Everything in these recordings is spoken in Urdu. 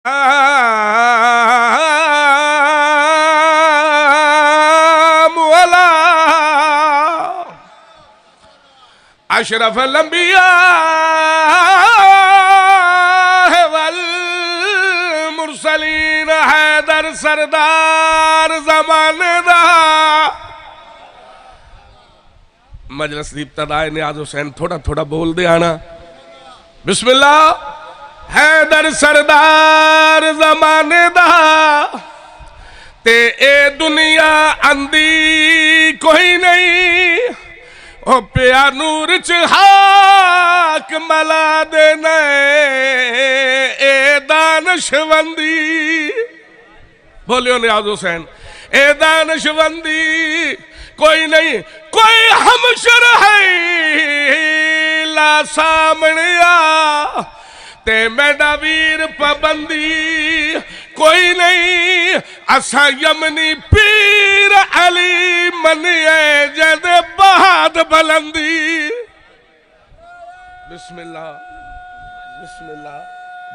مولا اشرف الانبیاء والمرسلین حیدر سردار زمانے دا مجلس دی ابتدائی نیاز حسین تھوڑا تھوڑا بول دے آنا بسم اللہ حیدر سردار زمانے دا تے اے دنیا اندی کوئی نہیں او پیا نور چہاک ملا دینے اے دانشوندی بولیو نیاز حسین اے دانشوندی کوئی نہیں کوئی ہمشر ہے لا سامنیا تے میڈا ویر پابندی کوئی نہیں اسا یمنی پیر علی منیے جد بہاد بلندی بسم اللہ بسم اللہ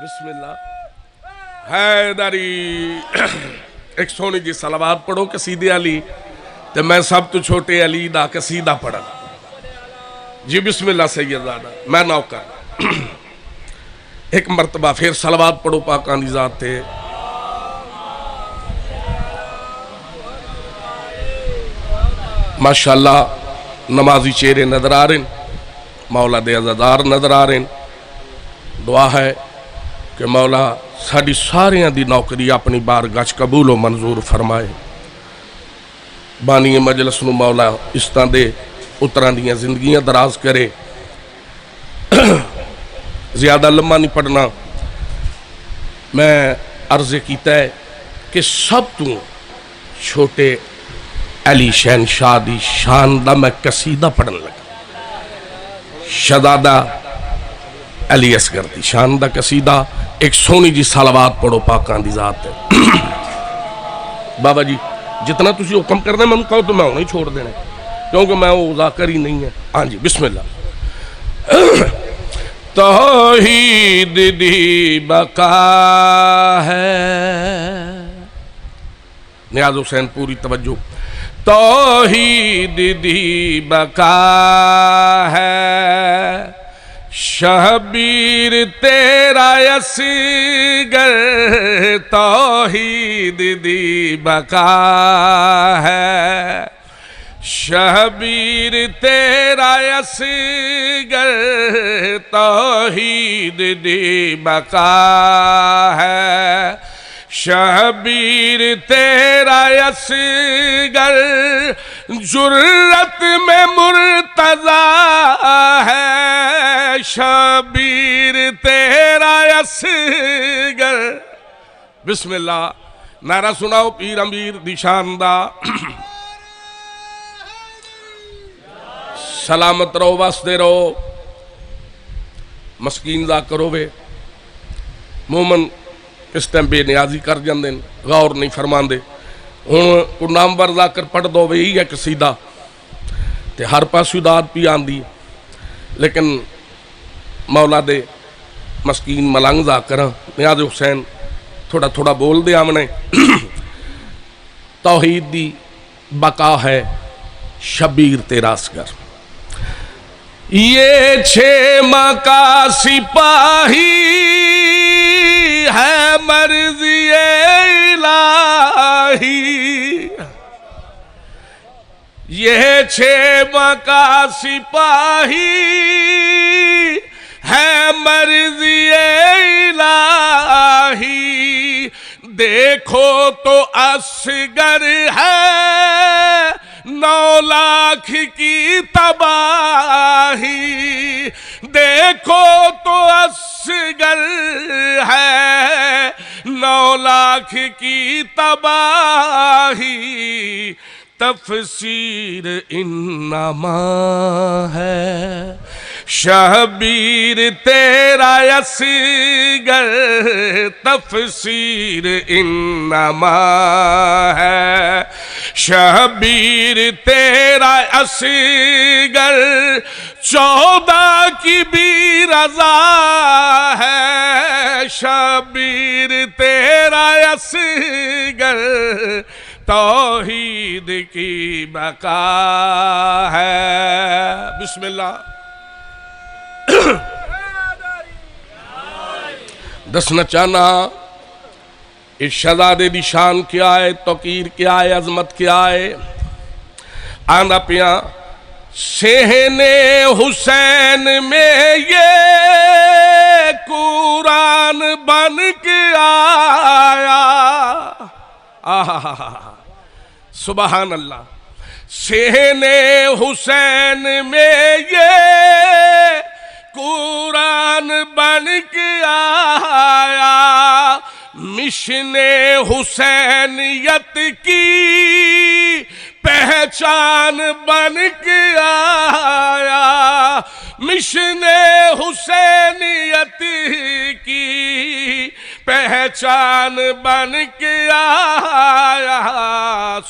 بسم اللہ حیدری ایک سونی جی صلوات پڑھو قصیدے علی تے میں سب تو چھوٹے علی دا قصیدہ پڑھا جی بسم اللہ سیدزادہ میں نوکر ایک مرتبہ پھر صلوات پڑھو پاکانی ذات تھے ماشاءاللہ نمازی چہرے نظر آ رہے ہیں مولا دے عزادار نظر آ رہے ہیں دعا ہے کہ مولا ساڑی ساریاں دی نوکری اپنی بارگاہ قبول و منظور فرمائے بانی مجلس نو مولا اس طرح دے اتران دیاں زندگیاں دراز کرے زیادہ لمحہ نہیں پڑھنا میں عرض کیتا ہے کہ سب تو چھوٹے علی شہنشاہ دی شان دا میں قصیدہ پڑھن لگا شہزادہ علی اصغر دی شان دا قصیدہ ایک سونی جی صلوات پڑھو پاکان دی ذات ہے بابا جی جتنا تسی حکم کرنا ہے میں کہوں تو میں انہیں چھوڑ دینا کیونکہ میں وہ ذاکر ہی نہیں ہے ہاں جی بسم اللہ توحید دی بقا ہے نیاز حسین پوری توجہ توحید دی بقا ہے شبیر تیرا اصغر توحید دی بقا ہے شبیر تیرا اصغر توحید دی بقا ہے شبیر تیرا اصغر جرت میں مرتضی ہے شبیر تیرا اصغر بسم اللہ نعرہ سناؤ پیر امیر دی شان دا سلامت رہو واسطے رہو مسکین دا کرو وے مومن اس ٹائم بے نیازی کر جاندے غور نہیں فرمان دے ہوں کو نام ورزا کر پڑھ دو وے ہی ہے قصیدہ تے ہر پاسو داد پی آندی لیکن مولا دے مسکین ملنگ دا کرا نیاز حسین تھوڑا تھوڑا بول دے آمنے توحید دی بقا ہے شبیر تیرا اصغر یہ 6 ماہ کا سپاہی ہے مرضی الہی یہ 6 ماہ کا سپاہی ہے مرضی الہی دیکھو تو اصغر ہے 9 لاکھ کی تباہی دیکھو تو اصغر ہے 9 لاکھ کی تباہی تفسیر انما ہے شبیر تیرا اصغر تفسیر انما ہے، شبیر تیرا اصغر 14 کی بھی رضا ہے، شبیر تیرا اصغر توحید کی بقا ہے۔ بسم اللہ۔ دسنا چاہنا اس شہزادے دی شان کیا ہے، توقیر کیا ہے، عظمت کیا ہے۔ آنا پیاں صحن حسین میں یہ قرآن بن کے آیا، سبحان اللہ۔ صحن حسین میں یہ قرآن بن کے آیا، مشن حسینیت کی پہچان بن کے آیا، مشن حسینیت کی پہچان بن کے آیا،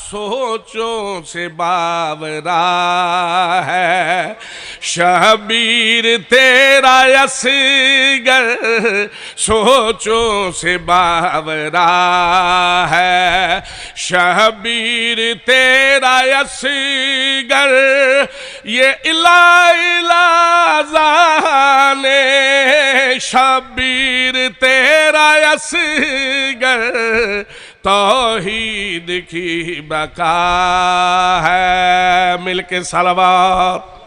سوچوں سے باورا ہے شبیر تیرا اصغر، سوچوں سے باورا ہے شبیر تیرا اصغر، یہ الہ جانے شبیر تیرا اصغر توحید کی بقا ہے۔ مل کے صلوات۔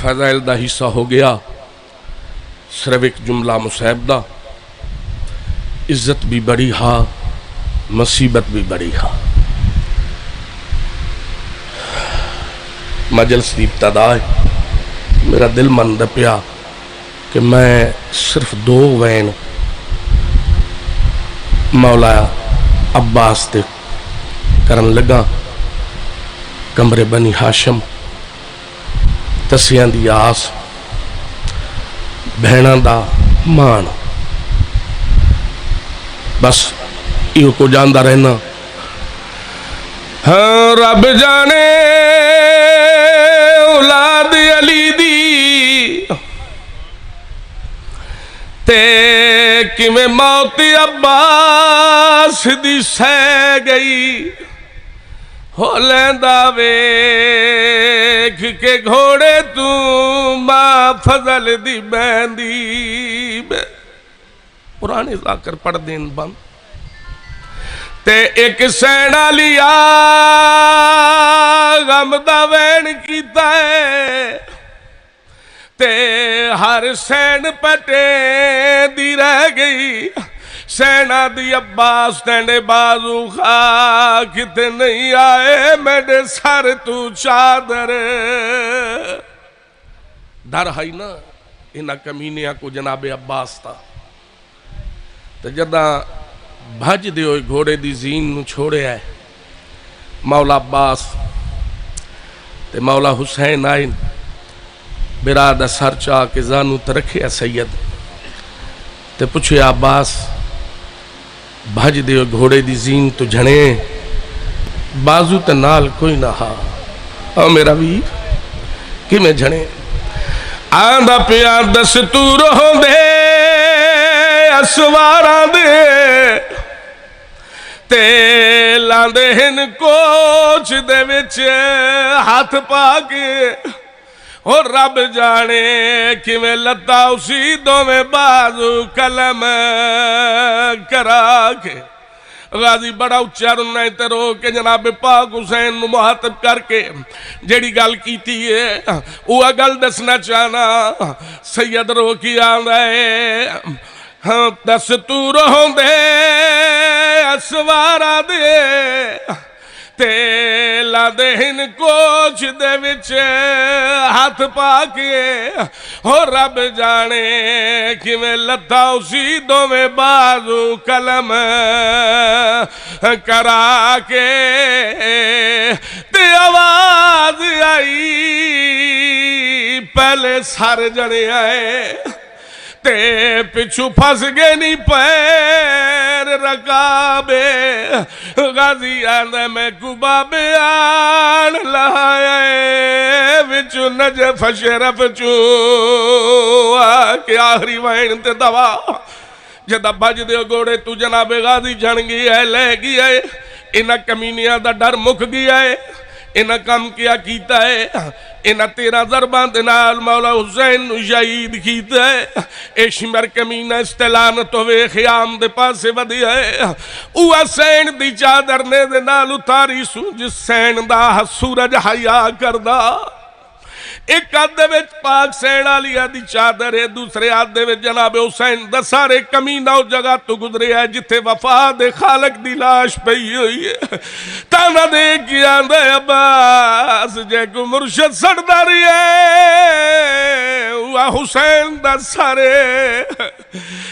فضائل دا حصہ ہو گیا صرف ایک جملہ مصیب دا، عزت بھی بڑی ہا مصیبت بھی بڑی ہا۔ مجلس دی ابتدا ہے، میرا دل مند پیا کہ میں صرف 2 وین مولا عباس تے کرن لگا، کمرے بنی ہاشم، تسیاں دی آس، بہناں دا مان، بس یہ کو جاندہ رہنا۔ ہاں رب جانے اولاد علی دی تے کیویں موت عباس دی سہ گئی، ہو لیندا ویکھ کے گھوڑے تو ماں فضل دی بہندی، پرانے ذاکر پڑھ دین بند تے ایک سینہ لیا غم دا وین کیتا ہے، تے ہر سین پٹے دی رہ گئی، سینہ دی عباس تینے بازو خاک تے نہیں آئے، میرے سر تو چادر۔ ڈر ہے نا انہاں کمینیاں کو جناب عباس تھا، تو جدہ بھج دے ہوئے گھوڑے دی زین نو چھوڑے آئے مولا عباس تے مولا حسین آئین، برادہ سر چاہ کے زانو ترکھے سید تے پوچھے عباس بھج دے ہوئے گھوڑے دی زین تو جھنے بازو تے نال کوئی نہ ہا، او میرا ویر کی میں جھنے آندہ پیا دستور ہو دے اسوارا دے تے لاندے ہن کوچ دے وچ ہاتھ پا کے، اور رب جانے کیویں لتا اسی دوویں بازو کلم کرا کے، غازی بڑا اچھا رنہ تے رو کے جناب پاک حسین نو مخاطب کر کے جیڑی گل کیتی ہے وہ گل دسنا چاہنا، سید رو کی آندا ہے دستور ہوندے اسوارا دے تے لاندے ہن کوچ دے وچ ہاتھ پا کے، ہو رب جانے کیویں لتا اسی دوویں بازو کلم کرا کے، تے آواز آئی پہلے سر جنے آئے تے پچھو پھس گئے نہیں پیر رکابے غازی آندے میں کبابے آن لائے وچو نجف شرف چوں کہ آخری وائن تے دوا جدہ بج دے گوڑے تو جناب غازی جھن گئی ہے لے گئی ہے انہ کمینیاں دا ڈر مک گیا ہے انہ کم کیا کیتا ہے انہ 13 ضربان دنال مولا حسین شہید کیتا ہے اے شمر کمینہ استعلان توے خیام دے پاسے ودی ہے اوہ سین دی چادر نے دنال اتاری سو جس سین دا سورج حیاء کردہ ایک آدھے وچ پاک سین آلیا دی چادر ہے دوسرے آدھے وچ جناب حسین دا سارے کمینہ اس جگہ تو گزرے ہے جتے وفاد خالق دی لاش پئی ہوئی ہے تانا دے کی آندھے عباس جے کو مرشد سرداری ہے وہ حسین دا سارے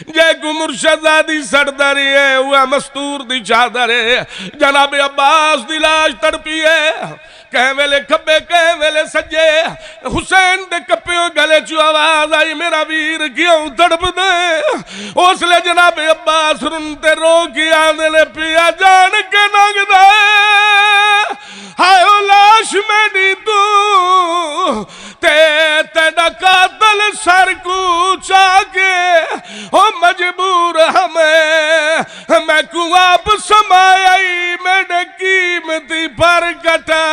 جے کو مرشد دی سرداری ہے وہ مستور دی چادر ہے جناب عباس دی لاش تڑپی ہے کہیں ویلے کھبے کہیں ویلے سجے حسین دے کپیوں گلے چو آواز آئی میرا ویر کیوں تڑپ دے اس لے جناب عباس رنتے رو کی آنے لے پیا جان کے نگ دے ہائے او لاش میں دی تو تیڑا قاتل سر کو چاکے او مجبور ہمیں میں کو آپ سمائی میں نے قیمتی پر کٹا